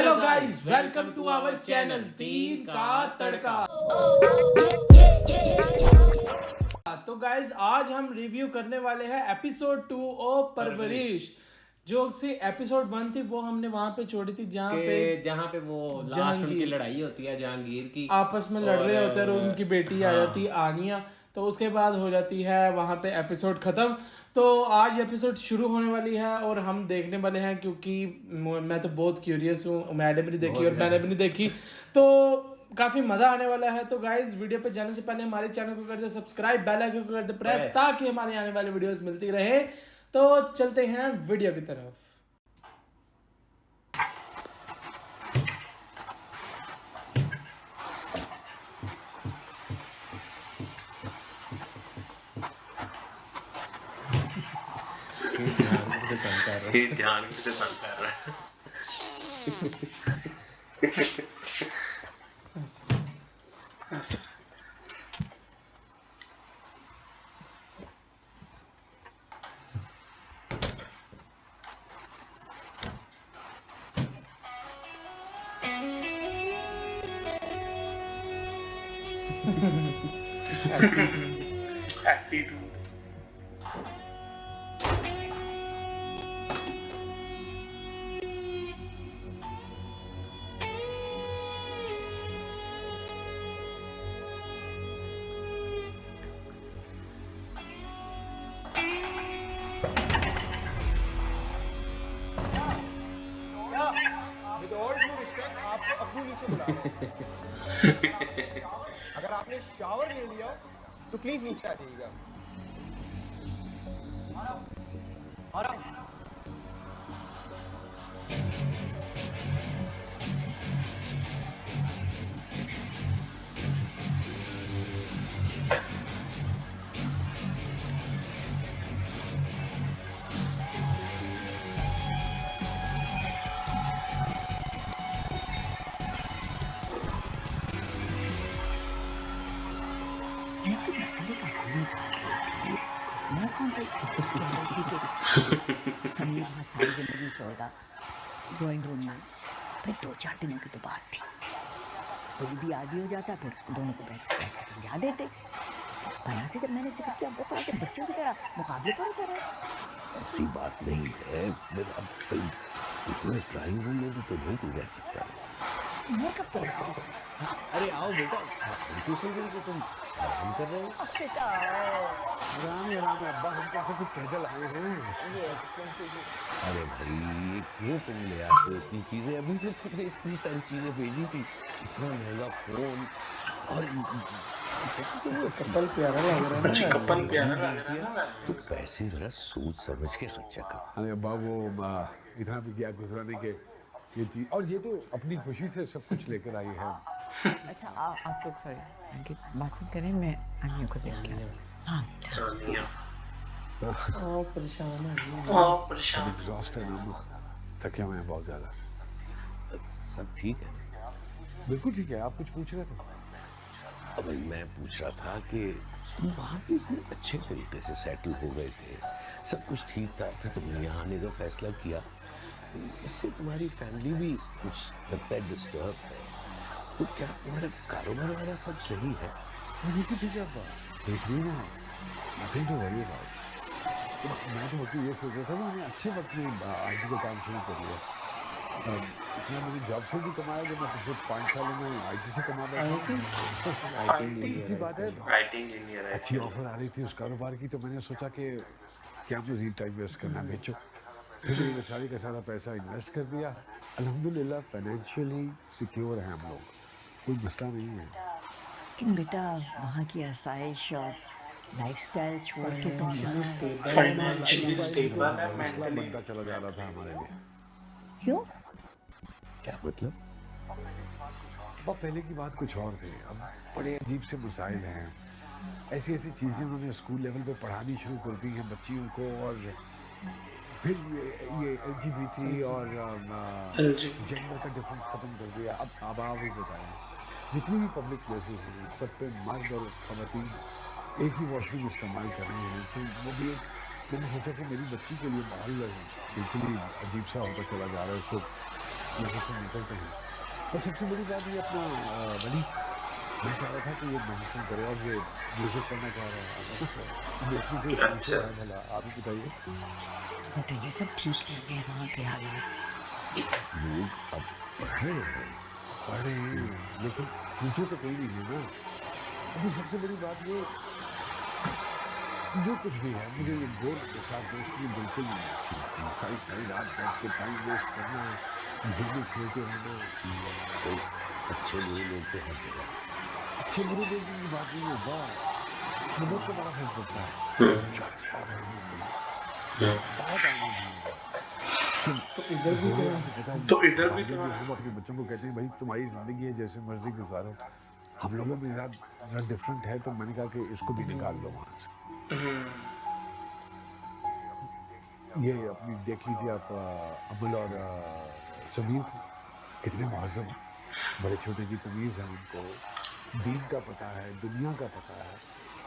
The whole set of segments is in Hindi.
Hello guys, welcome to our channel तीन का तड़का। तो गाइस आज हम रिव्यू करने वाले हैं एपिसोड 2 ऑफ परवरिश। जो सी एपिसोड 1 थी वो हमने वहां पे छोड़ी थी जहाँ पे वो लास्ट उनकी लड़ाई होती है जहांगीर की, आपस में लड़ रहे होते हैं और उनकी बेटी आ जाती है आनिया। तो उसके बाद हो जाती है वहां पे एपिसोड खत्म। तो आज एपिसोड शुरू होने वाली है और हम देखने वाले हैं, क्योंकि मैं तो बहुत क्यूरियस हूँ। मैडम भी नहीं देखी और मैंने भी नहीं देखी, तो काफी मजा आने वाला है। तो गाइज वीडियो पे जाने से पहले हमारे चैनल को कर दे सब्सक्राइब, बेल आइकन को कर दे प्रेस, ताकि हमारे आने वाले वीडियोस मिलती रहे। तो चलते हैं वीडियो की तरफ। ध्यान से तंग कर रहा है। Attitude With all due respect, आपको अब्बू नीचे बुला रहे हैं। अगर आपने शावर ले लिया तो प्लीज नीचे आ जाइएगा। आ रहा हूं। मैं कौन सी समीर वहाँ सारी जिंदगी सोएगा ड्राइंग रूम में। फिर 2-4 दिनों की तो बात थी, कोई भी आदि हो जाता, फिर दोनों को बैठ कर समझा देते। पना से जब मैंने जिक्र किया वो तो ऐसे बच्चों की तरह मुकाबले पर उतर है। ऐसी बात नहीं है, अब ड्राइंग रूम में भी तो नहीं कोई रह सकता। मैं कब कह रहा हूँ? अरे आओ बेटा, तो सुन रही कि तुम आराम कर रहे हो। बेटा आओ। आराम अब्बा, हम तो सब कुछ पैदल आए हैं। अरे भाई क्यों तुम ले आते हो इतनी चीजें? अभी तो तुमने इतनी सारी चीजें भेजी थी, इतना महंगा फोन, और कपल प्यारा लग रहा है ना। तो पैसे जरा सोच समझ के खर्चा कर। अरे अब्बा वो इतना भी क्या गुजराने के ये चीज, और ये तो अपनी खुशी से सब कुछ लेकर आई है। अच्छा आप लोग सॉरी बातें करें, मैं आनिया को देख के हाँ परेशान है, सब एग्जॉस्ट है ना, थके हुए हैं बहुत ज्यादा। सब ठीक है? बिल्कुल ठीक है। आप कुछ पूछ रहे थे? अब मैं पूछ रहा था कि तुम वहाँ पे इतने अच्छे तरीके से सेटल हो गए थे, सब कुछ ठीक था, फिर तुमने यहाँ आने का फैसला किया, इससे तुम्हारी फैमिली भी कुछ लगता है डिस्टर्ब है, तो क्या तुम्हारा कारोबार वाला सब सही है? बिल्कुल ठीक है अब्बा, देख रही ना, नथिंग टू वरी अबाउट। मैं तो बल्कि ये सोच रहा था, मैंने अच्छे वक्त में IT का काम शुरू कर लिया। इतना मैंने जॉब से भी कमाया जब मैं पिछले 5 सालों में IT से कमा रहा था। अच्छी बात है, अच्छी ऑफर आ रही थी उस कारोबार की, तो मैंने सोचा कि क्या मजीद टाइम वेस्ट करना, बेचो। फिर मैंने सारी का सारा पैसा इन्वेस्ट कर दिया। अल्हम्दुलिल्लाह फाइनेंशियली सिक्योर है हम लोग, कोई मसला नहीं है। लेकिन बेटा वहाँ की आसाइश और लाइफस्टाइल छोड़ के तुम मसला बनता चला जा रहा था हमारे लिए। क्यों? क्या मतलब? अब पहले की बात कुछ और थी, अब बड़े अजीब से मसाइल हैं। ऐसी ऐसी चीज़ें उन्होंने स्कूल लेवल पे पढ़ानी शुरू कर दी हैं बच्चियों को, और फिर ये LGBT और जेंडर का डिफरेंस ख़त्म कर दिया। अब आप ही बताएं, जितनी भी पब्लिक प्लेसेस हैं सब पे मर्द और ख़वातीन एक ही वॉशरूम इस्तेमाल कर रहे हैं। तो वो भी एक मैंने सोचा कि मेरी बच्ची के लिए माहौल बिल्कुल ही अजीब सा होता चला जा रहा है। यहाँ से निकलते हैं। और सबसे बड़ी बात ये अपना बनी, मैं कह रहा था कि ये मेडिसिन करे और ये म्यूजिक करना चाह रहा है। अब इसमें कोई फ्यूचर है भला, आप ही बताइए। बेटा ये सब ठीक नहीं है वहाँ के हालात। लोग अब पढ़ रहे हैं। अरे लेकिन फ्यूचर तो कोई नहीं है ना। अभी सबसे बड़ी बात ये, जो कुछ भी है, मुझे ये गोल के साथ दोस्ती बिल्कुल नहीं अच्छी लगती। सारी सारी रात बैठ के टाइम वेस्ट करना, गेमें खेलते रहना। तो अच्छे बुरे लोग तो हर जगह। अच्छे बुरे लोग की बात नहीं होगा, सुबह का बड़ा फर्क पड़ता है। Drugs और hormone में बहुत आगे नहीं होगा। तो इधर भी गोरे तो आपको पता है, तो इधर भी वालिद हम अपने बच्चों को कहते हैं भाई तुम्हारी जिंदगी है, जैसे मर्जी गुजारो। हम लोगों में ज़रा डिफरेंट है, तो मैंने कहा कि इसको भी निकाल लो वहाँ से। ये अपनी देख लीजिए आप, अमल और समीर कितने महजब हैं, बड़े छोटे की तमीज़ है उनको, दीन का पता है, दुनिया का पता है।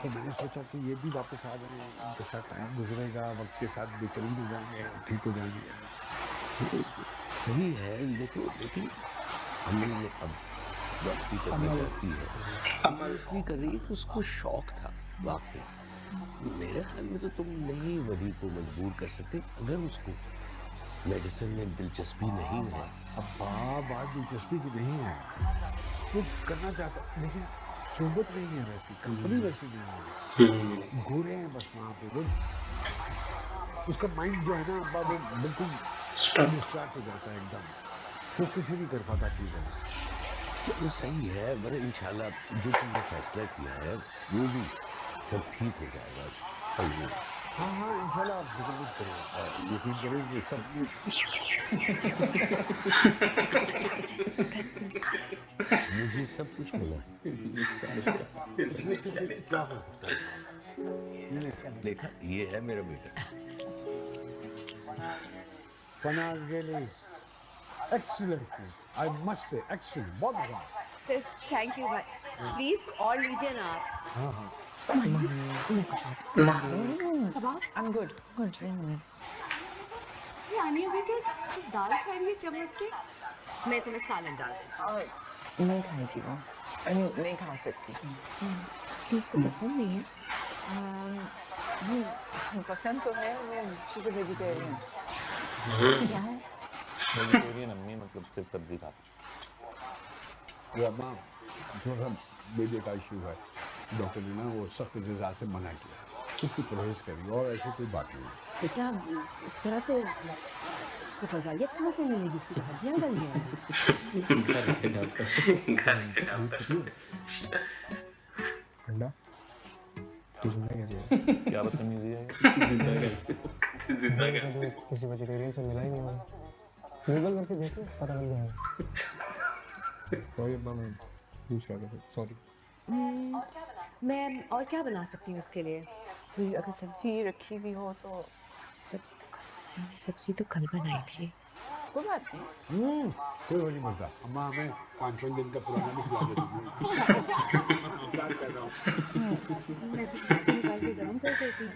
तो मैंने सोचा कि ये भी वापस आ जाए, उनके साथ टाइम गुजरेगा, वक्त के साथ बेहतरीन हो जाएंगे, ठीक हो जाएंगे। सही है, लेकिन अमल ने अब वापसी करना चाहती है। अमल इसलिए कर रही है कि उसको शौक था वाकई। मेरे ख्याल में तो तुम नहीं वली को मजबूर कर सकते अगर उसको मेडिसिन में दिलचस्पी नहीं है। अब्बा बात दिलचस्पी की नहीं है, वो करना चाहता, लेकिन सोबत नहीं है वैसी, कंपनी वैसी नहीं है। गोरे हैं बस वहाँ पे, वो उसका माइंड जो है ना अब्बा, वो बिल्कुल डिस्ट्रैक्ट हो जाता है एकदम, फोकस ही नहीं कर पाता चीज़ें। चलो सही है, वरना इंशाल्लाह जो तुमने फैसला किया है वो भी सब ठीक हो जाएगा। हाँ हाँ इंशाल्लाह, आप फिक्र मत करो, यकीन करें कि सब मुझे सब कुछ मिला। इसमें से क्या हो सकता है? देखा, ये है मेरा बेटा। पनाह गेली, excellent food, I must say excellent, बहुत अच्छा। थैंक यू भाई, प्लीज और लीजिए ना आप। हाँ हाँ I'm good. ये आनिया बेटा सिर्फ दाल खा रही है चम्मच से, मैं तुम्हें सालन डाल दूँ। नहीं खाएगी वो, नहीं खा सकती। कि उसको पसंद नहीं है। पसंद तो है, वो शीज़ वेजिटेरियन। क्या है? वेजिटेरियन अम्मी, मतलब सिर्फ सब्जी खाती। वो अम्मा थोड़ा सा बेबे का इशू है, डॉक्टर ने ना वो सख्त ग़िज़ा से मना किया, उसकी परहेज़ करी, और ऐसी कोई बात नहीं है। बेटा इस तरह तो उसको फजालियत कहाँ से मिलेगी, उसकी तो हड्डियाँ गल हैं। ठंडा क्या बदतमीजी है। किसी वेजिटेरियन से मिला ही नहीं होगा, गूगल करके देखो पता लग जाएगा। सॉरी। मैं और क्या बना सकती हूँ उसके लिए? अगर सब्जी रखी हुई हो तो सब्जी तो कल बनाई थी। कोई बात नहीं। कोई वो नहीं मरता, अम्मा हमें 5-5 दिन का पुराना नहीं खिला देती। मैं भी फ्रिज से निकाल के गर्म कर देती हूँ।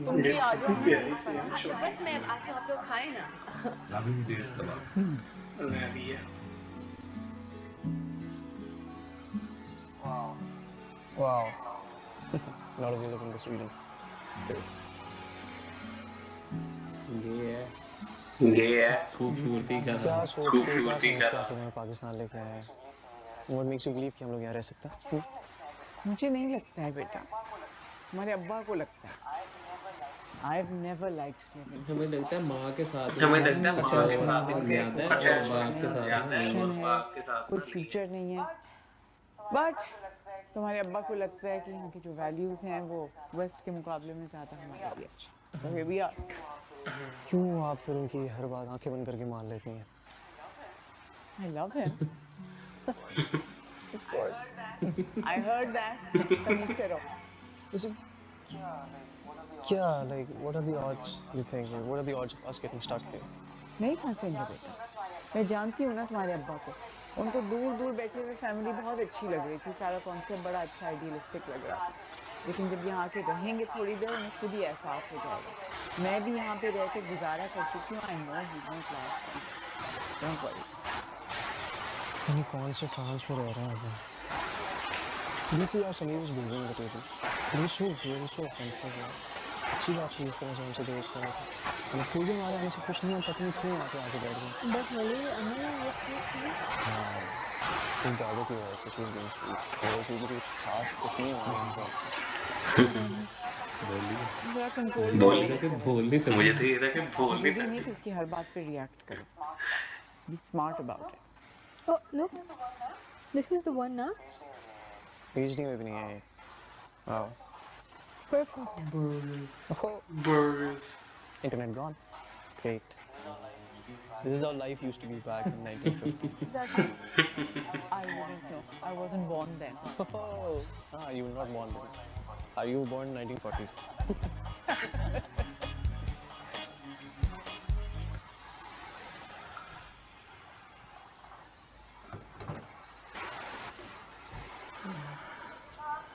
तुम भी आ जाओ। बस मैं आके आप लोग खाए ना। अभी भी देर तक Wow. Not available in this region. ये है खूबसूरती का क्या सोच के मैं पाकिस्तान लेके आया है? What makes you believe कि हम लोग यहाँ रह सकते हैं? मुझे नहीं लगता है बेटा, हमारे अब्बा को लगता है। I've never liked living. हमें लगता है माँ के साथ हमें लगता है माँ के साथ याद है और बाप के साथ कोई फ्यूचर नहीं है, बट तुम्हारे अब्बा को लगता है कि यहाँ की जो वैल्यूज़ हैं वो वेस्ट के मुकाबले में ज़्यादा हमारे लिए अच्छी। So here we are. क्यों आप फिर उनकी हर बात आंखें बंद करके मान लेती हैं? I love him. Of course. I heard that. तमीज़ से रहो। क्या like what are the odds you think? What are the odds of us getting stuck here? नहीं फंसेंगे बेटा, मैं जानती हूँ ना तुम्हारे अब्बा को, उनको दूर दूर बैठे हुए फैमिली बहुत अच्छी लग रही थी, सारा कॉन्सेप्ट बड़ा अच्छा आइडियलिस्टिक लग रहा था, लेकिन जब यहाँ के रहेंगे थोड़ी देर उन्हें खुद ही एहसास हो जाएगा। मैं भी यहाँ पे रह के गुजारा कर चुकी हूँ। I know he won't last, don't worry. यानी कौन से ट्रांस में रह रहा है अभी? This is how Sameer was behaving at the table. It was so real, so offensive यार। अच्छी बात थी इस तरह से हमसे बिहेव कर रहा था। मतलब कोई भी हमारे आने से कुछ नहीं, हम पता नहीं क्यों यहाँ पे आके बैठ गए। But Holi Amar what's your हाँ, सिर्फ ज़्यादा की वजह से चीज़ बीइंग स्वीट और चीज़ कुछ खास कुछ नहीं हुआ हमको आपसे। जरा कंट्रोल बोल के बोल नहीं सकती। मुझे तो ये था कि बोल नहीं नहीं सकती। कि उसकी हर बात पे रिएक्ट करो। Be smart about it. Oh, look. This was the one, na? PhD में भी नहीं है ये। Wow. Perfect. Burgers. Internet gone. Great. This is how life used to be back in 1950s. I wouldn't know. I wasn't born then. Oh, you were not born then. Are you born in 1940s?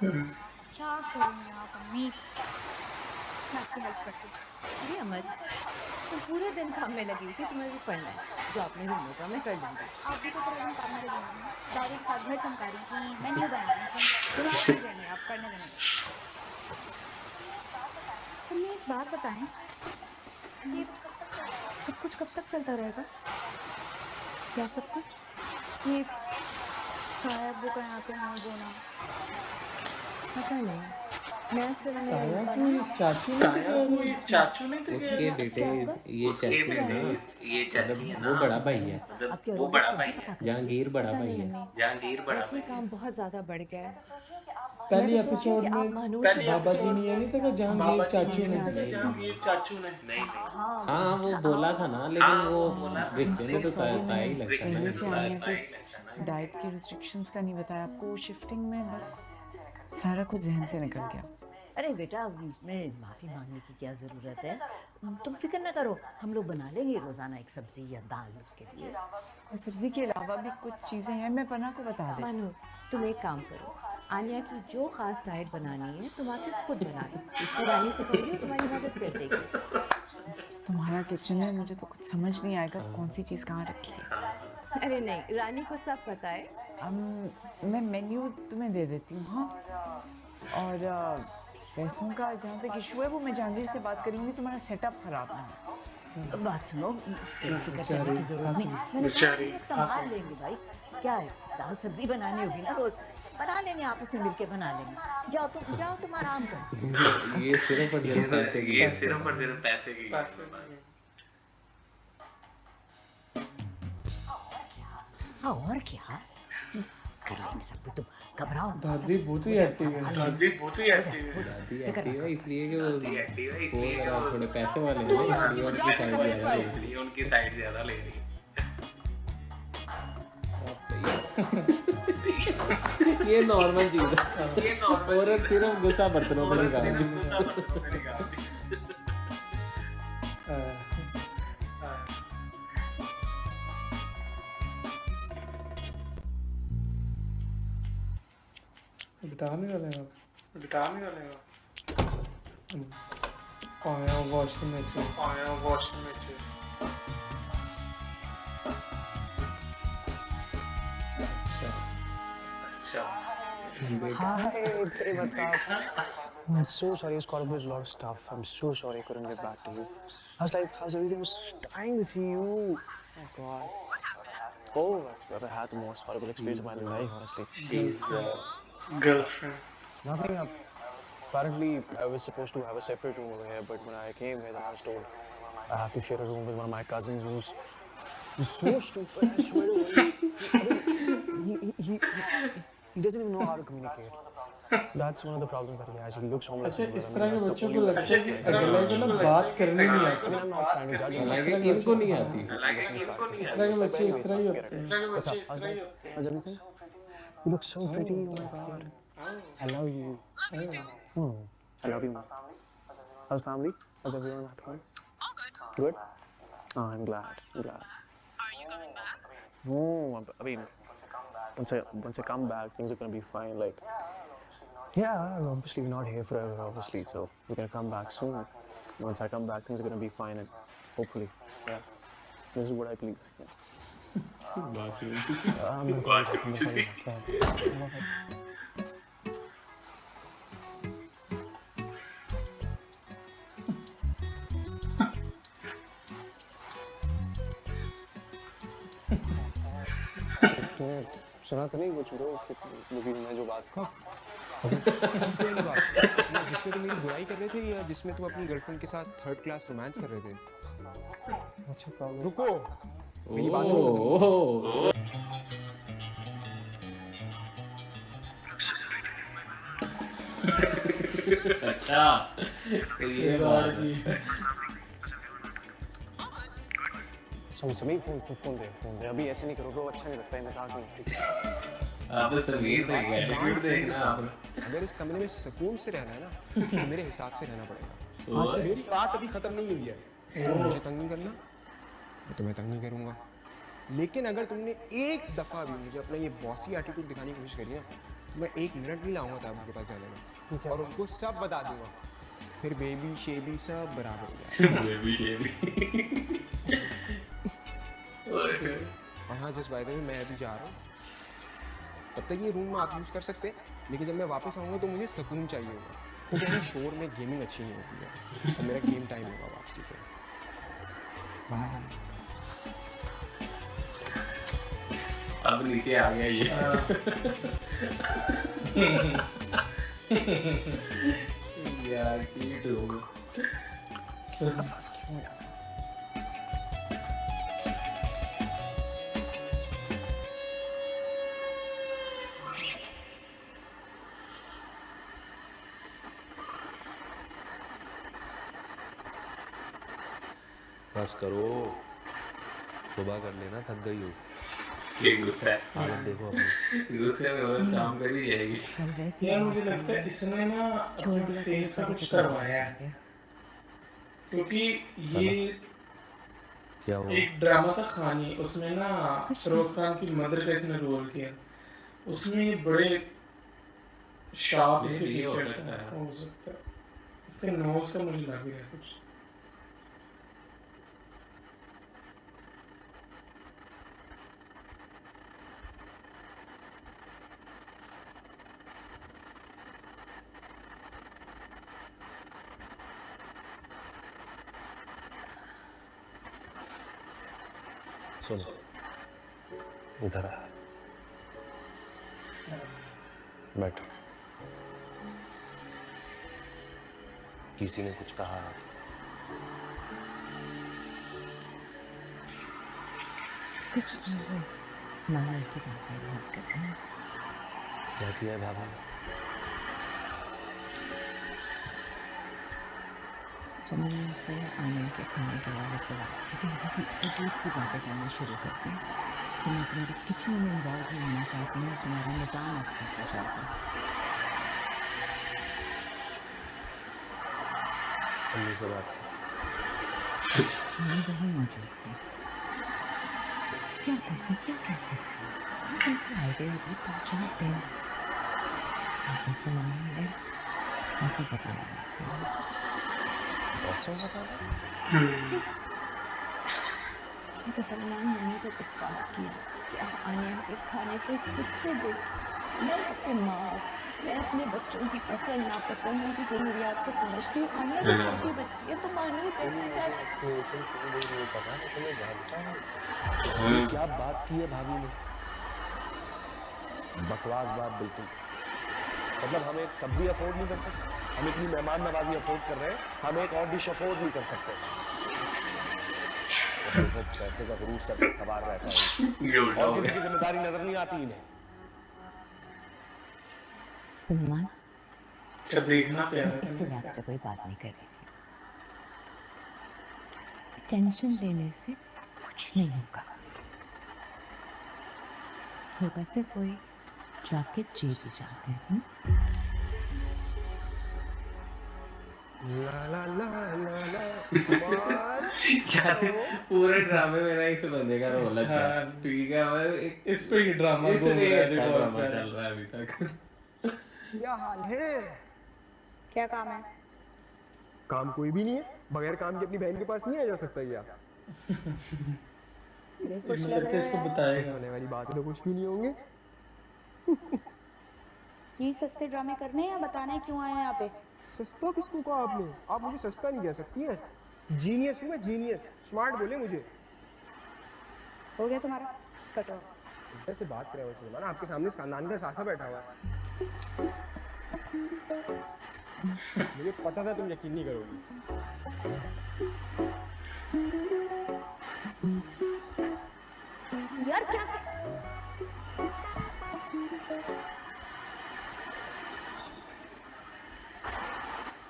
क्या करूँ आप अम्मी? मैं आपकी हेल्प करती हूँ। अरे अमर, तुम पूरे दिन काम में लगी हुई थी, तुम्हें भी पढ़ना है। जो आपने रूम में जाओ, मैं कर लूँगी। आप भी तो पूरा दिन काम में लगी हुई हैं। दादी के साथ घर चमका रही थी, मेन्यू बना रही थी। तो आप कर लेने, आप करने देना। चलिए एक बात बताएं, ये सब कुछ कब तक चलता रहेगा? क्या सब कुछ? ये खाया वो का यहाँ पे हाँ बोना पता नहीं। मैं सिर्फ ताया मेरे कोई चाचू नहीं थे उसके बेटे ये चाची है ना, ये चाची है मतलब वो बड़ा भाई है। आपके वो बड़ा भाई है। जहांगीर बड़ा पता भाई नहीं है। हमें जहांगीर बड़ा वैसे भाई है। काम बहुत ज्यादा बढ़ गया है। पहली मैं तो सोच रही हूँ एपिसोड कि आप में महानूर से बाबा जी ने ये नहीं था कि जहांगीर चाचू ने नहीं हाँ वो बोला था ना, लेकिन वो रिश्ते में तो ताया ही लगता है पहले से ना। आने के डाइट के रिस्ट्रिक्शंस का नहीं बताया आपको। शिफ्टिंग में बस सारा कुछ जहन से निकल गया। अरे बेटा, इसमें माफ़ी मांगने की क्या ज़रूरत है? तुम फिक्र ना करो, हम लोग बना लेंगे रोज़ाना एक सब्ज़ी या दाल उसके लिए। और सब्जी के अलावा भी कुछ चीज़ें हैं, मैं पन्ना को बता दे। मानो तुम एक काम करो, आनिया की जो खास डाइट बनानी है तुम आके खुद बना लो। तो रानी से कहोगे, वो तुम्हारी मदद कर देगी। तुम्हारा किचन है, मुझे तो कुछ समझ नहीं आएगा कौन सी चीज़ कहाँ रखी है। अरे नहीं, रानी को सब पता है। मैं मेन्यू तुम्हें दे देती हूँ। हाँ, और पैसों का जहाँ तक इशू है वो मैं जहांगीर से बात करूँगी, तुम्हारा सेटअप खराब ना हो। बात सुनो, फिक्र करने की ज़रूरत नहीं। मैंने कहा हम लोग संभाल लेंगे भाई। क्या है, दाल सब्जी बनानी होगी ना रोज़, बना लेंगे, आपस में मिलके बना लेंगे। जाओ तुम आराम करो। ये सिर्फ और सिर्फ पैसे की ये बात सिर्फ और सिर्फ पैसे की बात है। हाँ और क्या कर लेंगे सब कुछ, तुम घबराओ मत। दादी बहुत ही एक्टिव है। दादी एक्टिव है इसलिए कि वो जरा थोड़े पैसे वाले हैं, इसलिए उनकी साइड ज़्यादा ले रही उनकी साइड ज्यादा ले रही है। है। ये नॉर्मल चीज़ है। औरत सिर्फ गुस्सा बर्तनों पर निकालती बिठाने वाले हैं आया वॉशरूम में से Hi, hey, what's up? I'm so sorry, it's caught up with a lot of stuff. I'm so sorry I couldn't get back to you. How's life? How's everything? I was dying to see you. Oh God. Oh, I had the most horrible experience of my life, honestly. His girlfriend. Nothing up. Apparently, I was supposed to have a separate room over here, but when I came here, then I was told I have to share a room with one of my cousins who's so stupid. I swear to God. He doesn't even know how to communicate. So that's one of the problems that he has. He looks homeless. अच्छा इस तरह के बच्चों को लगता है कि अगला बात करनी नहीं आती। I mean, I'm not trying to judge him. हालांकि इनको नहीं आती। इस तरह के बच्चे इस तरह ही होते हैं। What's up? How's life? How's everything? You look so pretty. Oh my God. I love you. I love you. How's family? How's everyone at home? All good. Good? Oh, I'm glad. I'm glad. Are you coming back? No, I mean, once I come back, things are gonna be fine. Like, Yeah, I'm obviously not here forever, obviously. So we're gonna come back soon. Once I come back, things are gonna be fine, and hopefully, yeah. This is what I believe. Yeah. I'm gonna find out. तुमने सुना तो नहीं कुछ ब्रो मूवी में जो बात कौन सी वाली बात जिसमें तुम मेरी बुराई कर रहे थे या जिसमें तुम अपनी गर्लफ्रेंड के साथ थर्ड क्लास रोमांस कर रहे थे? अच्छा प्रॉब्लम रुको, मेरी बात सुनो। अच्छा तो ये बात है। समीर फोन दे अभी ऐसे नहीं करो ब्रो, अच्छा नहीं लगता है, मजाक नहीं ठीक है। आप तो समीर को एटीट्यूड देखना आप। अगर इस कमरे में सुकून से रहना है ना तो मेरे हिसाब से रहना पड़ेगा। मेरी बात अभी खत्म नहीं हुई है। तो मुझे तंग नहीं करना, मैं तुम्हें तंग नहीं करूंगा। लेकिन अगर तुमने एक दफा भी मुझे अपना ये बॉसी एटीट्यूड दिखाने की कोशिश करी ना तो मैं 1 मिनट नहीं लाऊंगा था उनके पास जाने में और उनको सब बता दूंगा। फिर बेबी शेबी सब बराबर हो जाएगा। बेबी शेबी। और हाँ जस्ट बाय द वे मैं अभी जा रहा हूँ, तब तक ये रूम में आप यूज़ कर सकते हैं, लेकिन जब मैं वापस आऊँगा तो मुझे सुकून चाहिए होगा क्योंकि शोर में गेमिंग अच्छी नहीं होती है। तो मेरा गेम टाइम होगा वापसी पे। अब नीचे आ गया ये। यार क्यूट हो। बस करो, सुबह कर लेना, थक गई हो। ये गुस्सा है। हालत देखो अपनी। गुस्से में और काम कर ही जाएगी। यार मुझे लगता है इसने ना अपने फेस का कुछ करवाया है, क्योंकि ये क्या हुआ? एक ड्रामा था खानी, उसमें ना फिरोज खान की मदर का इसने रोल किया, उसमें बड़े शार्प इसके फीचर्स हैं। हो सकता है इसके नोज का मुझे लग रहा है कुछ। सुनो इधर आ, बैठो। किसी ने कुछ कहा? कुछ नहीं, मामा की बातें मत करना। क्या किया है भाभी ने? जमीन से आने के खाने के वाले सवाल क्योंकि अजीब सी बातें करना शुरू करते हैं कि मैं तुम्हारे किचन में इन्वॉल्व नहीं होना चाहती हूँ, तुम्हारा निज़ाम अक्सर हो जाता है। अम्मी से बात मैं वहाँ मौजूद थी। क्या करते क्या कैसे उनको आइडिया भी पहुँचाते हैं। ऐसे मामले ऐसे बताया ऐसा बता तो सलमान मैंने जब स्टार्ट किया कि आप आने के खाने को खुद से देख, मैं जैसे माँ मैं अपने बच्चों की पसंद नापसंद उनकी ज़रूरियात को समझती हूँ। आने की छोटी बच्ची है तो मानो करना चाहती नहीं पता, तुम्हें जानता हूँ। क्या बात की है भाभी ने? बकवास बात बिल्कुल। मतलब हम एक सब्जी अफोर्ड नहीं कर सकते, हम इतनी मेहमान नवाजी अफोर्ड कर रहे हैं, हम एक और डिश अफोर्ड नहीं कर सकते। देखो पैसे का गुरूर सर पर सवार रहता है और किसी की जिम्मेदारी नजर नहीं आती इन्हें। सलमान क्या देखना प्यारा इसलिए आपसे कोई बात नहीं कर रही थी। टेंशन लेने से कुछ नहीं होगा सिर्फ वही जाके जी भी जाते हैं। ला ला ला ला ला यार पूरे ड्रामे में ना इस बंदे का रोल अच्छा है। ठीक है, इस पे ही ड्रामा इसलिए अच्छा ड्रामा चल रहा है अभी तक। क्या हाल है? क्या काम है? काम कोई भी नहीं है, बगैर काम के अपनी बहन के पास नहीं आ जा सकता क्या? बड़े खुश मुझे लग लगता है रहे इसको हो यार। बताएगा। होने वाली बात है तो कुछ भी नहीं होंगे। ये सस्ते ड्रामे करने या बताने क्यों आए हैं यहाँ पे? सस्ता किसको कहा आपने? आप मुझे सस्ता नहीं कह सकती हैं। जीनियस हूँ मैं, जीनियस। स्मार्ट बोले मुझे। हो गया तुम्हारा? कटो। इज्जत से बात करे वैसे ना, आपके सामने इस खानदान का सासा बैठा हुआ है। मुझे पता था तुम यकीन नहीं करोगी। यार क्या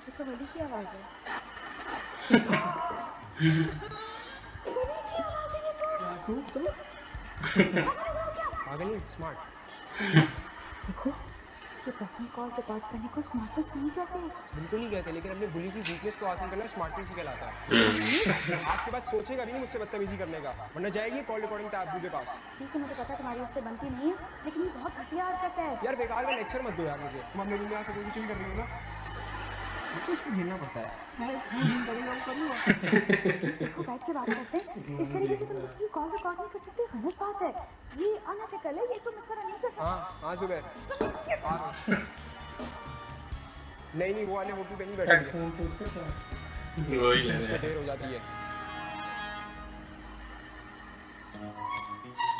ये तो वली की आवाज है। वली की आवाज है ये तो। पागल नहीं, स्मार्ट। देखो, किसी के पर्सनल कॉल पे बात करने को स्मार्टनेस नहीं कहते हैं। बिल्कुल नहीं कहते, लेकिन अपने बुली की वीकनेस को हासिल करना स्मार्टनेस ही कहलाता है। आज के बाद सोचेगा भी नहीं मुझसे बदतमीजी करने का, वरना जाएगी कॉल रिकॉर्डिंग टैब के पास। ठीक है, मुझे पता है तुम्हारी उससे बनती नहीं है, लेकिन ये बहुत घटिया हरकत है। यार बेकार का लेक्चर मत दो यार मुझे। तुम अपने रूम में आके कोई चिल कर रही हो ना, मुझे इसको झेलना पड़ता है। मैं करूँगा देखो, बैठ के बात करते हैं। इस तरीके से तुम किसी की कॉल रिकॉर्ड नहीं कर सकते, गलत बात है। ये अनएथिकल है, ये तुम इस तरह नहीं कर सकते। हाँ सुबह नहीं वो वाले होटल पे नहीं बैठे हेडफोन तो उसके पास। वही लग इसमें देर हो जाती है।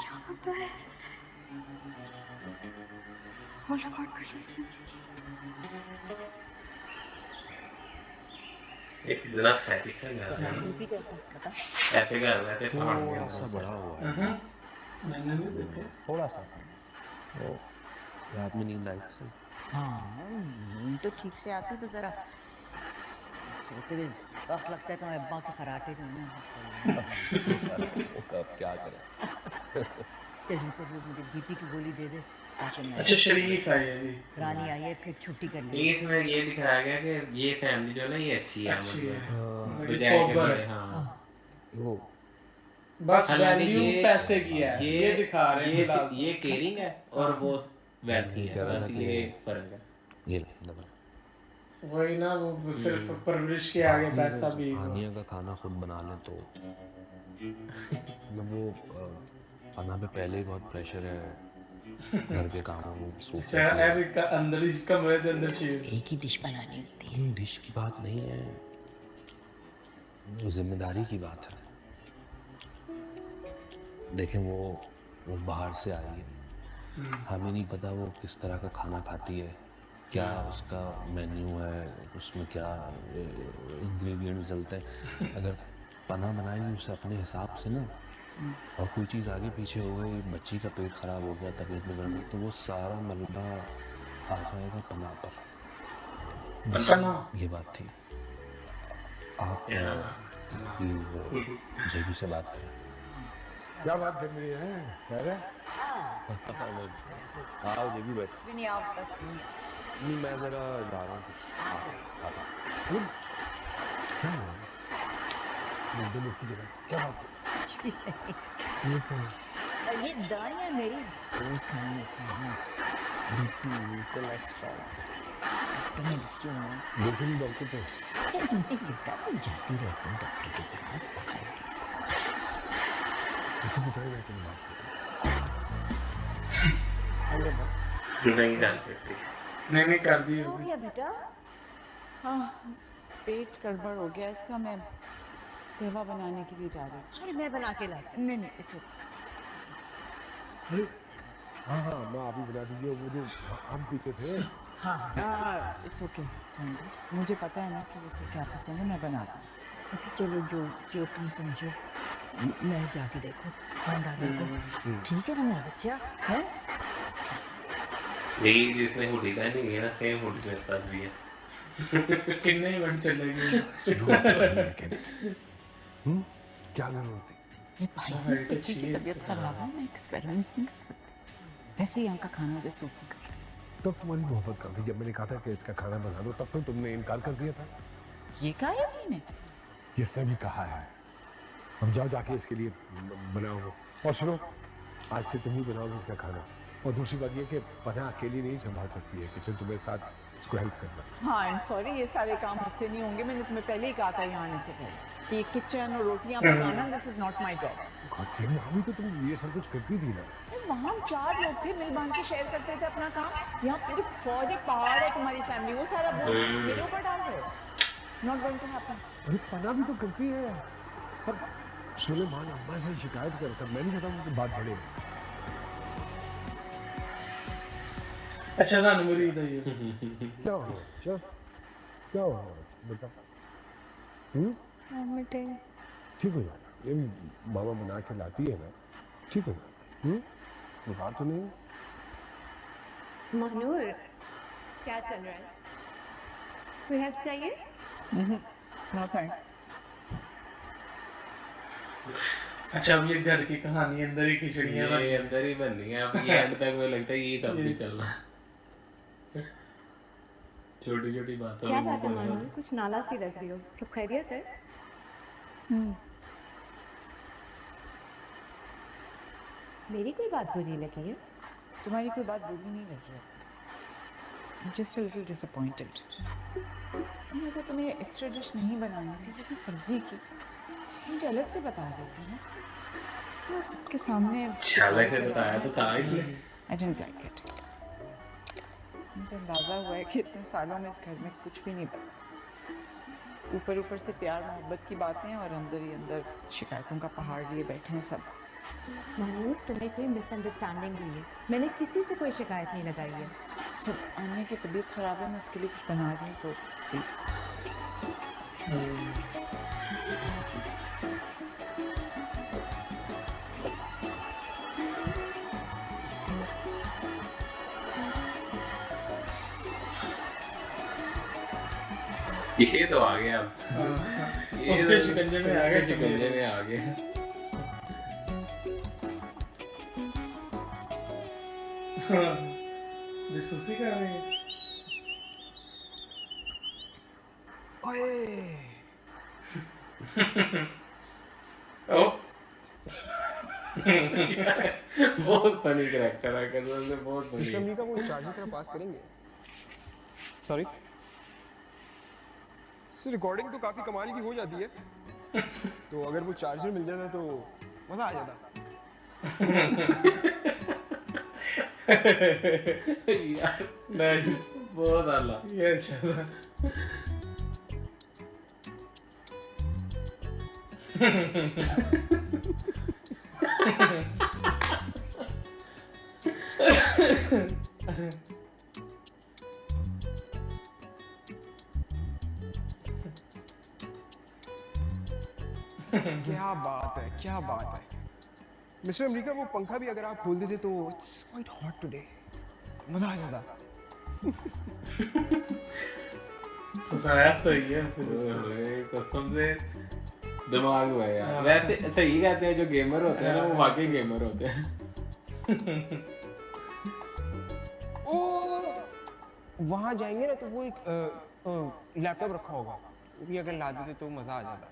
क्या होता है? कॉल रिकॉर्ड कर ली इसने। एक जरा सैटिस्फाई कर रहा है। भी कैसा बता? ऐसे कर रहा है थोड़ा सा बड़ा हुआ है, मैंने नहीं देखा। थोड़ा सा। वो रात में नींद आई थी। हाँ, नींद तो ठीक से आती, तो जरा सोते हुए वक्त लगता है तो अब्बा के खराटे जो है ना। अब क्या करें? चलिए पर वो मुझे बीपी की गोली दे दे ताकि मैं अच्छा शरीफ है ये भी। रानी आई है फिर छुट्टी कर ली। इसमें ये दिखाया गया कि ये फैमिली जो है ना ये अच्छी है, अच्छी है। मतलब बड़ी बजाय के सोबर बड़े, है। हाँ वो बस हालांकि वैल्यू ये- पैसे की है, ये दिखा रहे हैं फिलहाल। ये केयरिंग है और वो वेल्थी है, कह रहा बस था कि- ये फर्क है। ये ले, दबा। वही ना, वो सिर्फ परवरिश के आगे पैसा भी। आनिया का खाना खुद बना ले तो मतलब वो खाना पे पहले ही बहुत प्रेशर है, घर के कामों में मसरूफ अच्छा, रहती है। एरिक का अंदर ही कमरे के अंदर चीज। एक ही डिश बनानी होती है। डिश की बात नहीं है, वो जिम्मेदारी की बात है। देखें वो बाहर से आई है, हमें नहीं पता वो किस तरह का खाना खाती है, क्या उसका मेन्यू है, उसमें क्या इंग्रेडिएंट्स डलते हैं। अगर पना बनाएंगे उसे अपने हिसाब से ना, और कोई चीज़ आगे पीछे हो गई, बच्ची का पेट खराब हो गया, तबीयत बिगड़ गई, तो वो सारा मलबा आ जाएगा पना पर। बस ये बात थी। आप जेबी से बात करें। क्या बात कर रही है? कह रहे आओ जेबी बैठ। नहीं आप बस नहीं मैं ज़रा जा रहा हूँ कुछ। क्या हुआ? मुझे लोग की जगह क्या बात ये तो ये दवाइयाँ मेरी रोज खानी होती है ना, बीपी कोलेस्ट्रॉल डॉक्टर ने लिखी है ना। देखो नहीं डॉक्टर तो नहीं बेटा, मैं जाती रहती हूँ डॉक्टर के पास बाकायदे से। मुझे बताएगा क्या बात नहीं जान सकती। नहीं कर दी हो गया बेटा? हाँ, पेट गड़बड़ हो गया इसका। मैं कहवा बनाने के लिए जा रही हूँ। अरे मैं बना के लाती। नहीं नहीं, इट्स ओके। अरे हाँ हाँ मैं आप ही बता दीजिए, वो जो हम पीछे थे। इट्स ओके, मुझे पता है ना कि उसे क्या पसंद है, मैं बना दूँ। अच्छा चलो, जो जो तुम समझो। मैं जाके देखो, बंदा देखो, ठीक है ना मेरा बच्चा है? यही जिसने हुडी का नहीं है ना, सेम हुडी मेरे पास भी है। कितने ही मिनट चलेगी। क्या जरूरत थी? ये भाई बच्चे की तबीयत खराब है, मैं एक्सपेरिमेंट्स नहीं कर सकती। वैसे ही यहाँ का खाना मुझे सूट नहीं कर रहा। तब तुम्हारी मोहब्बत कर दी, जब मैंने कहा था कि इसका खाना बना दो, तब तो तुमने इनकार कर दिया था। ये कहा है मैंने? जिसने भी कहा है, अब जाओ जाके इसके लिए बनाओ। और सुनो, आज से तुम ही बनाओगे इसका खाना। और दूसरी बात ये कि पना अकेली नहीं संभाल सकती है, किचन तुम्हें साथ उसको हेल्प करना। हाँ, आई एम सॉरी, ये सारे काम मुझसे नहीं होंगे। मैंने तुम्हें पहले ही कहा था यहाँ आने से पहले कि किचन और रोटियाँ पकाना this is not my job. God से वहाँ भी तो तुम ये सब कुछ करती थी ना। वहाँ हम 4 लोग थे, मिल बांध के शेयर करते थे अपना काम। यहाँ पूरी फौज, एक पहाड़ है तुम्हारी फैमिली, वो सारा बोझ मेरे ऊपर डाल रहे हो। Not going to happen. अरे पना भी तो करती है। अब सुलेमान अम्मा से शिकायत करता, मैं नहीं चाहता उनकी बात बढ़े। अच्छा ना मुरीद है ये। क्या हुआ? क्या हुआ बेटा? ठीक हो जाएगा, ये भी मामा बना के लाती है ना, ठीक हो जाएगा। बुखार तो नहीं? मनूर, क्या चल रहा है? कोई हेल्प चाहिए? No thanks. अच्छा अब ये घर की कहानी अंदर ही खिचड़ियाँ ये अंदर ही बन रही है अब, ये एंड तक मुझे लगता है ये सब भी चलना। छोटी छोटी बातों क्या बात है मनूर, कुछ नाला सी लग रही हो, सब खैरियत है? मेरी कोई बात बुरी लगी है? तुम्हारी कोई बात बुरी नहीं लग रही। Just a little disappointed. अगर तुम्हें एक्स्ट्रा डिश नहीं बनानी थी लेकिन सब्जी की, तुम मुझे अलग से बता देती ना। सबके सामने अलग से बताया तो था इसलिए। I didn't like it. मुझे अंदाजा हुआ है कि इतने सालों में इस घर में कुछ भी नहीं बना। ऊपर ऊपर से प्यार मोहब्बत की बातें और अंदर ही अंदर शिकायतों का पहाड़ लिए बैठे हैं सब। मनूर, तुम्हें कोई मिसअंडरस्टैंडिंग हुई है, मैंने किसी से कोई शिकायत नहीं लगाई है। जब आने की तबीयत खराब है, मैं उसके लिए कुछ बना रही हूँ तो प्लीज। ये तो आ गया अब। उसके शिकंजे में आ गए, शिकंजे में आ गए। जासूसी कर रहे हैं। ओ बहुत फनी कैरेक्टर है, कसम से बहुत फनी। विश्वमी का वो चार्जर तेरा पास करेंगे? सॉरी, रिकॉर्डिंग तो काफी कमाल की हो जाती है, तो अगर वो चार्जर मिल जाता तो मजा आ जाता। यार नाइस, बहुत आला। ये अच्छा था। क्या बात है, क्या बात है मिस्टर अमेरिका। वो पंखा भी अगर आप खोल देते तो इट्स क्वाइट हॉट टुडे, मजा आ जाता। सही है, कसम से दिमाग हुआ यार। वैसे सही कहते हैं जो गेमर होते हैं ना, वो वाकई गेमर होते हैं। वहां जाएंगे ना तो वो एक लैपटॉप रखा होगा, वो भी अगर ला देते तो मजा आ जाता।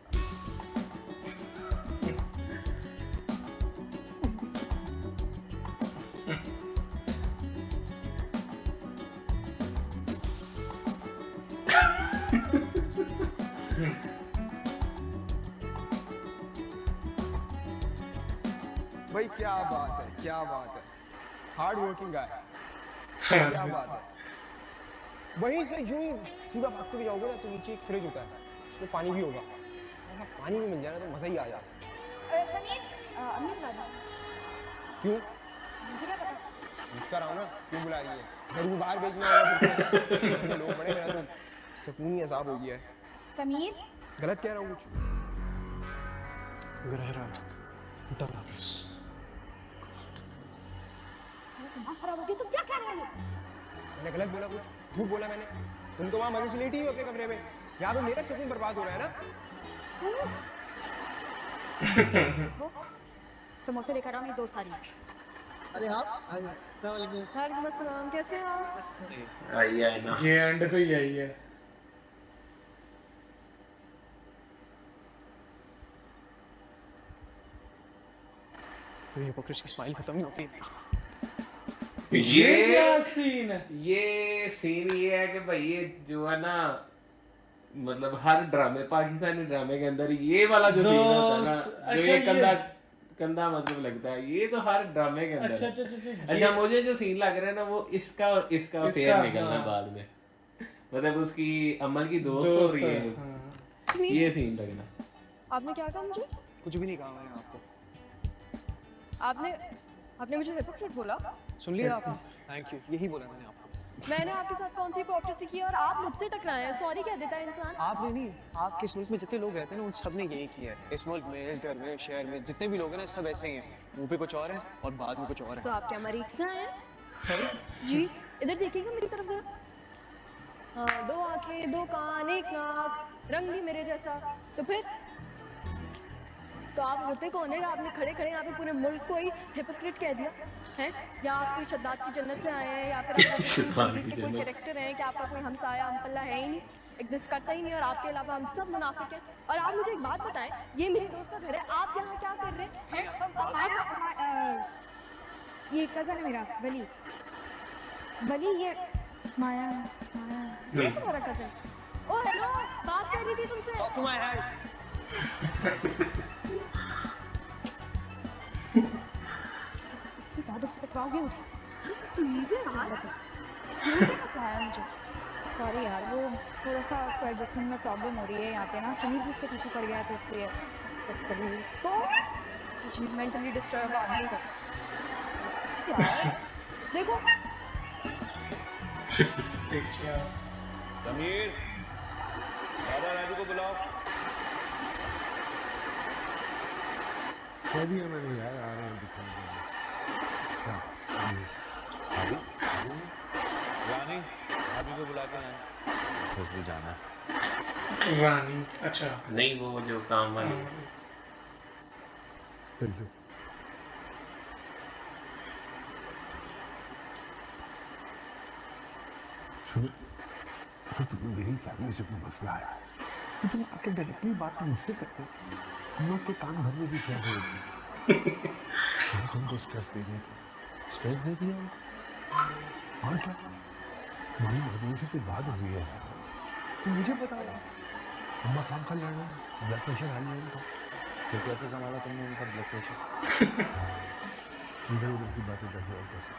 भाई क्या बात है, क्या बात है, हार्ड वर्किंग गाय, क्या बात है। वहीं से यूं सीधा भागते हुए जाओगे ना तो नीचे एक फ्रिज होता है, उसमें पानी भी होगा, ऐसा पानी भी मिल जाए ना तो मजा ही आ जाए। समीर, अमीर वाला क्यों? मुझे क्या पता। मुझका रहा हूँ ना, क्यों बुला रही है? घर को बाहर भेजना होगा फिर से। लोग बड़े, मेरा तो सुकून ही अजाब हो गया है। समीर, गलत कह रहा हूँ कुछ? दिमाग खराब हो गया, तुम क्या कह रहे हो? मैंने गलत बोला कुछ? झूठ बोला मैंने? तुम तो वहाँ मजे से लेटी ही हो अपने कमरे में, यहाँ पे मेरा सुकून बर्बाद हो रहा है ना। समोसे लेकर आओ, मेरी दोस्त आ रही है। अरे आप वालेकुम अस्सलाम, कैसे हो आप? आई है ना, ये एंड पे ही आई है। तो हिपोक्रेसी की स्माइल खत्म नहीं होती। ये क्या सीन है? ये सीन ये है कि भाई ये जो है ना मतलब हर ड्रामे पाकिस्तानी ड्रामे के अंदर ये वाला जो सीन होता है ना जो अच्छा, ये ये- कंधा मतलब लगता है ये तो हर ड्रामे के अंदर अच्छा है। अच्छा अच्छा अच्छा मुझे जो सीन लग रहा है ना वो इसका और इसका फेयर इसका, निकलना हाँ। बाद में मतलब उसकी अमल की दोस्त हो दोस्त रही है, है हाँ। ये सीन लगना। आपने क्या कहा मुझे? कुछ भी नहीं कहा मैंने आपको। आपने आपने मुझे हिपोक्रेट बोला? सुन लिया आपने? थैंक यू, यही बोला मैंने आपको। मैंने आपके साथ कौन सी हिपोक्रेसी की और आप मुझसे टकराए हैं? सॉरी कह देता है इंसान। आपने नहीं, आपके इस मुल्क में जितने लोग रहते हैं ना उन सब ने यही किया है। इस मुल्क में, इस घर में, शहर में जितने भी लोग हैं ना सब ऐसे ही हैं। मुंह पे कुछ और है और बाद में कुछ और है। तो आप क्या मरीज से आए हैं? जी इधर देखिएगा मेरी तरफ जरा। हाँ, 2 आंखें 2 कान 1 नाक, रंग भी मेरे जैसा। तो फिर तो आप होते कौन है? आपने खड़े खड़े यहाँ पे पूरे मुल्क को ही हिपोक्रेट कह दिया है? या आप कोई शद्दाद की जन्नत से आए हैं या फिर आप के कोई कैरेक्टर हैं कि आपका कोई हमसाया हमपल्ला है ही नहीं, एग्जिस्ट करता ही नहीं और आपके अलावा हम सब मुनाफिक हैं। और आप मुझे एक बात बताएं, ये मेरी दोस्त का घर है, आप यहाँ क्या कर रहे हैं? ये कज़न है मेरा वली। वली ये माया माया ये तुम्हारा कज़न? ओ हेलो, बात कर रही थी तुमसे। बहुत उससे टकराओगे मुझे। प्लीज यार, जोर से टकराया मुझे। सॉरी यार, वो थोड़ा सा उसको एडजस्टमेंट में प्रॉब्लम हो रही है यहाँ पे ना। समीर भी उसके पीछे पड़ गया तो इसलिए तो मुझे मेंटली डिस्टर्ब आदमी को यार देखो। समीर, दादा राजू को बुलाओ। कह दिया मैंने यार, आ रहे हैं दिखाने के लिए। अच्छा अभी रानी, भाभी को बुला के लाएं। ऑफिस भी जाना है। रानी, अच्छा नहीं वो जो काम वाली थैंक यू। सुनो, अगर तुम्हें मेरी फैमिली से कोई मसला है तो तुम आके डायरेक्टली बात मुझसे करते। हम लोग के कान भरने की क्या जरूरत है? हम तुमको स्ट्रेस दे रहे थे, स्ट्रेस दे दिया हमको। और क्या, हमारी मजबूरी से कोई बात हुई है तो मुझे बता रहा। अम्मा काम कर लेना, ब्लड प्रेशर हाई है उनका। फिर कैसे संभाला तुमने उनका ब्लड प्रेशर? इधर उधर की बातें करके और कैसे?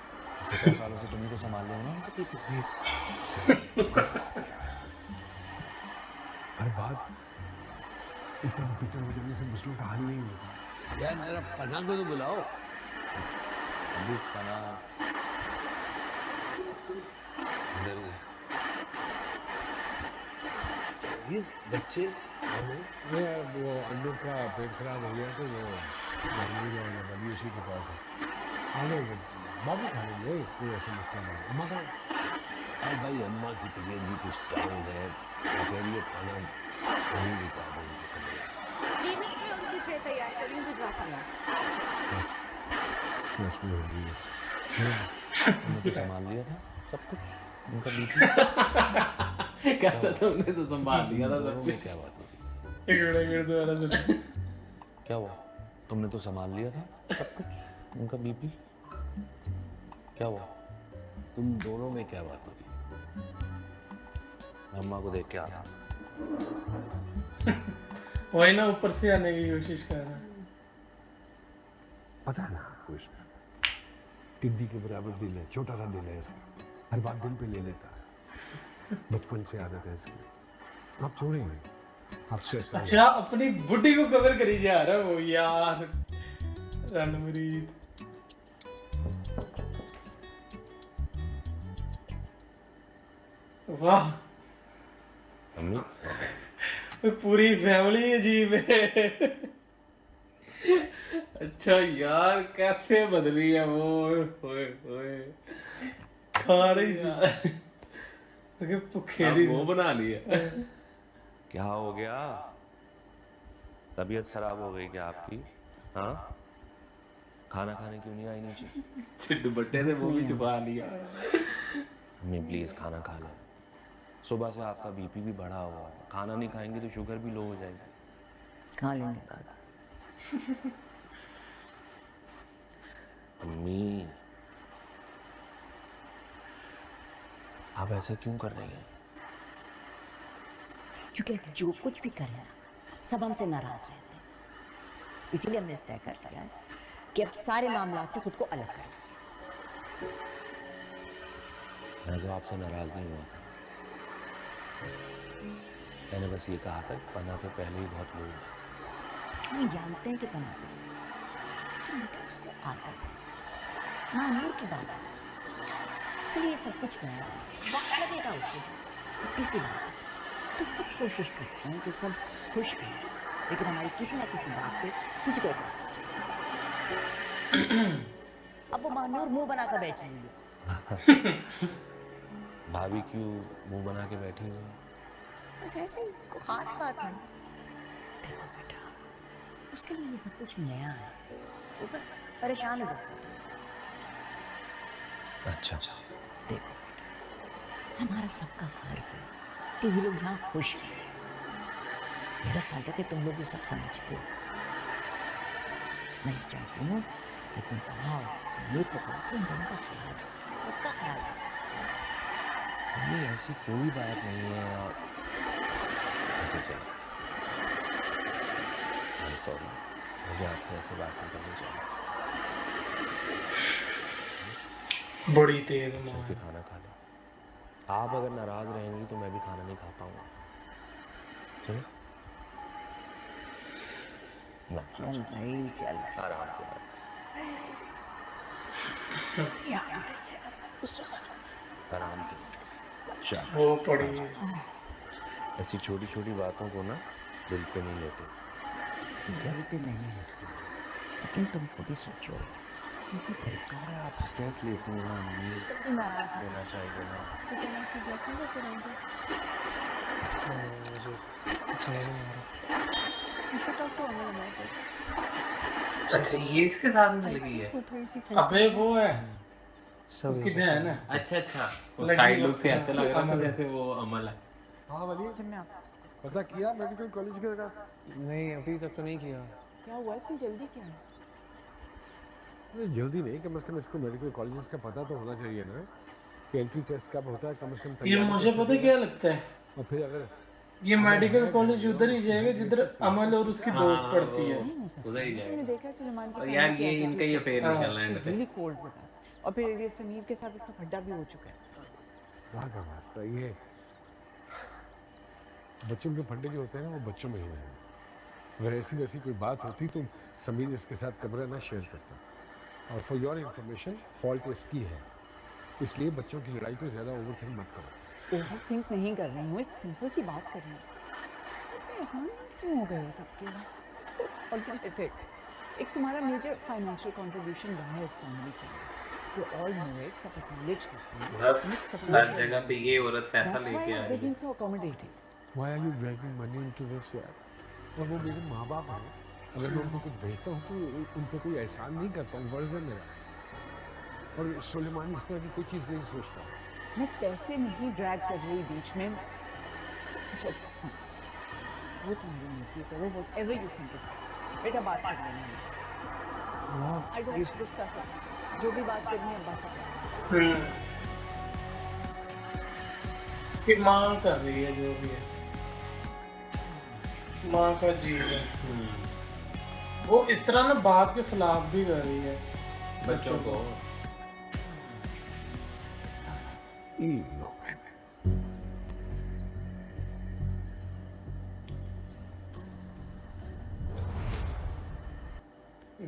17 सालों से तुम्हें तो संभाल रहे हो ना उनका बीपी। हर बात इस तरह पिक्चर हो जाने से मुश्किलों का हल नहीं होता। यार मेरा पन्ना को तो बुलाओ। अभी पना अंदर ही है। ये बच्चे ये वो अन्नू का पेट खराब हो गया तो वो मजबूर हो गया, अभी उसी के पास है। आने बाबू खा लेंगे, कोई ऐसा मसला नहीं। अम्मा का और भाई अम्मा की तबीयत भी कुछ डाउन है, वो कह रही है खाना नहीं भी खा दूँगी। जी मैं इसमें उनकी ट्रे तैयार कर रही हूँ, भिजवाती हूँ। बस स्ट्रेस में हो गई है। तुमने तो संभाल लिया था सब कुछ उनका बीपी। कहता तुमने तो संभाल लिया था सब कुछ। क्या बात होगी? एक मिनट दोबारा सुनो। क्या हुआ? तुमने तो संभाल लिया था सब कुछ उनका बीपी। क्या हुआ? तुम दोनों में क्या बात होगी? अम्मा को देख के आ। वही ना ऊपर से आने की कोशिश कर रहा है। पता है ना कुछ, टिड्डी के बराबर दिल है, छोटा सा दिल है इसका, हर बात दिल पे ले लेता है। बचपन से आदत है इसकी। आप छोड़ेंगे, आप स्ट्रेस ना अच्छा अपनी बुड्ढी को कवर करी जा रहा है वो यार। रणवीर वाह, अम्मी पूरी फैमिली अजीब है। अच्छा यार कैसे बदली है वो। ओए ओए खा रही थी अगर पुखेली वो बना लिया। क्या हो गया? तबीयत खराब हो गई क्या आपकी? हाँ, खाना खाने क्यों नहीं आई नीचे? दुपट्टे से वो भी छुपा लिया। अम्मी प्लीज खाना खा लें। सुबह से आपका बीपी भी बढ़ा हुआ है, खाना नहीं खाएंगे तो शुगर भी लो हो जाएगी। खा लेंगे दादा। अम्मी अब ऐसे क्यों कर रही हैं? क्योंकि जो कुछ भी करें ना, सब हमसे नाराज रहते हैं। इसीलिए हमने तय कर लिया कि अब सारे मामलात से खुद को अलग कर लेंगे। मैं तो आपसे नाराज नहीं हुआ था। मैंने बस ये कहा था कि पना पे पहले ही बहुत लोग हैं। हम जानते हैं कि पना पे, लेकिन बेटा उसको आदत है। हाँ, नूर की बात है, उसके लिए सब कुछ नया है, वक्त लगेगा उसे। तीसरी बात, तो सब कोशिश करते हैं कि सब खुश रहें, लेकिन हमारी किसी ना किसी बात पे किसी को एतराज है। अब वो मानूर मुंह बनाकर बैठी हुई है। भाभी क्यों मुंह बना के बैठी हुई हैं? बस ऐसे ही, कोई खास बात नहीं। देखो बेटा, उसके लिए ये सब कुछ नया है, वो बस परेशान हो जाता है। अच्छा, देखो बेटा, हमारा सबका फर्ज है कि ये लोग यहाँ खुश हैं। मेरा ख्याल था कि तुम लोग ये सब समझते हो। मैं चाहती हूँ कि तुम बनाओ समीर से कहो कि उन दोनों का ख्याल रखो, सबका ख्याल रखो। अम्मी ऐसी कोई बात नहीं है। और अच्छा चलो, I'm sorry, मुझे आपसे ऐसे बात नहीं करनी चाहिए। बड़ी तेज चल के खाना खा लो। आप अगर नाराज रहेंगी तो मैं भी खाना नहीं खा पाऊंगा। चलो ना, चल भाई चल। आराम से बात। आराम से। वो पड़ी। ऐसी छोटी छोटी बातों को ना दिल पे नहीं लेते। दिल पे नहीं लगती, लेकिन तुम खुद ही सोचो कि तरीका अरे आप स्ट्रेस लेती हैं ना अम्मी, नाराज लेना चाहिए ना। तो तुम ऐसे ब्लैकमेल करते रहेंगे? मुझे समझ नहीं आ रहा। You should talk to Amal about this. अच्छा, ये इसके साथ में लगी है। वो थोड़ी सी अबे वो है सब उसकी ऐसे बहन है। अच्छा अच्छा, वो लगी साइड वो- लुक से ऐसे लग रहा था अमल। जैसे वो अमल है। हाँ वाली जब मैं आप पता किया मेडिकल कॉलेज का? नहीं, अभी तक तो नहीं किया। क्या हुआ इतनी जल्दी क्या है? अरे जल्दी नहीं, कम से कम इसको मेडिकल कॉलेजेस का पता तो होना चाहिए ना कि एंट्री टेस्ट कब होता है, कम से कम ये तैयारी मुझे तो पता क्या लगता है, और फिर अगर ये मेडिकल कॉलेज उधर ही जाएगा जिधर अमल और उसकी दोस्त पढ़ती है। उधर ही मैंने जाएगा। देखा सुलेमान की और family यार की ये attitude इनका ही कैसी अफेयर है। निकल रहा है एंड पे। really cold with us। और फिर ये समीर के साथ इसका खड्डा भी हो चुका है। वहाँ का वास्ता ये बच्चों के फंडे जो होते हैं ना, वो बच्चों में ही हैं। अगर ऐसी वैसी कोई बात होती तो समीर इसके साथ कमरा ना शेयर करता। और फॉर योर इंफॉर्मेशन, फॉल्ट इसकी है, इसलिए बच्चों की लड़ाई को ज़्यादा ओवरथिंक मत करो। ओवरथिंक नहीं कर रही हूँ, एक सिंपल सी बात कर रही हूँ। इतने आसान क्यों हो गए हो सबके लिए? और एक तुम्हारा मेजर फाइनेंशियल कंट्रीब्यूशन रहा है इस फैमिली के लिए। You all know it, सब acknowledge करते हैं। बस Mix support हर करते जगह हैं। पे ये औरत पैसा That's why लेके आ they've रही है। been so accommodating. Why are you dragging money into this यार? और वो मेरे माँ बाप हैं, अगर मैं उनको कुछ भेजता हूँ तो उन पे कोई एहसान नहीं करता हूँ, वर्ज़ है मेरा। और सुलेमान इस तरह की कोई चीज़ नहीं सोचता। मैं पैसे नहीं ड्रैग कर रही बीच में। चलो, हाँ। वो तुम्हारी मर्जी करो, whatever you think is best. बेटा बात कर लेना मुझसे। I don't discuss it. जो भी बात करनी है बस करो। कि माँ कर रही है जो भी है, माँ का जीव है। वो इस तरह ना बाप के खिलाफ भी कर रही है बच्चों को।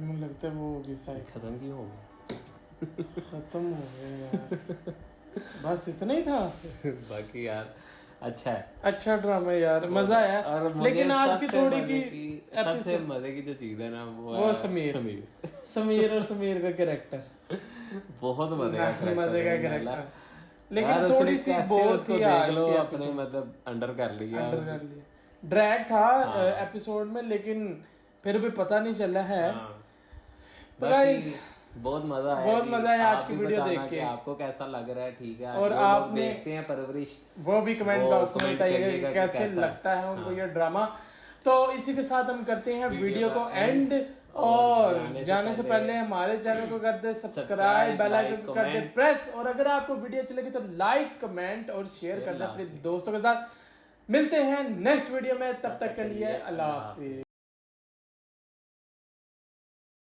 मुझे लगता है वो होगी साइकिल खत्म क्यों हो गया? खत्म हो गया यार। बस इतना ही था। बाकी यार अच्छा है, अच्छा ड्रामा यार, मजा आया। और मुझे लेकिन आज की सबसे थोड़ी मजे की सबसे एपिसोड मजे की जो चीज है ना वो समीर समीर और समीर का कैरेक्टर बहुत मजे का character मजे का है कैरेक्टर। यार, लेकिन थोड़ी सी कैसे बोर उसको थी देख आज लो की अपने एपिसोड। मतलब अंडर कर लिया। अंडर कर लिया, ड्रैग था एपिसोड में, लेकिन फिर भी पता नहीं चला है। तो गाइस बहुत मजा आया, बहुत मजा आया आज आप की भी वीडियो बताना देख कि के। आपको कैसा लग रहा है, ठीक है। और जो लोग आपने देखते हैं परवरिश, वो भी कमेंट वो बॉक्स में comment बताइएगा करिएगा कि कि कैसे कैसा लगता है उनको हाँ। ये ड्रामा। तो इसी के साथ हम करते हैं वीडियो को एंड और जाने से पहले हमारे चैनल को कर दे सब्सक्राइब, बेल आइकन को कर दे प्रेस, और अगर आपको वीडियो अच्छी लगी तो लाइक, कमेंट और शेयर कर दे अपने दोस्तों के साथ। मिलते हैं नेक्स्ट वीडियो में, तब तक के लिए अल्लाह हाफिज।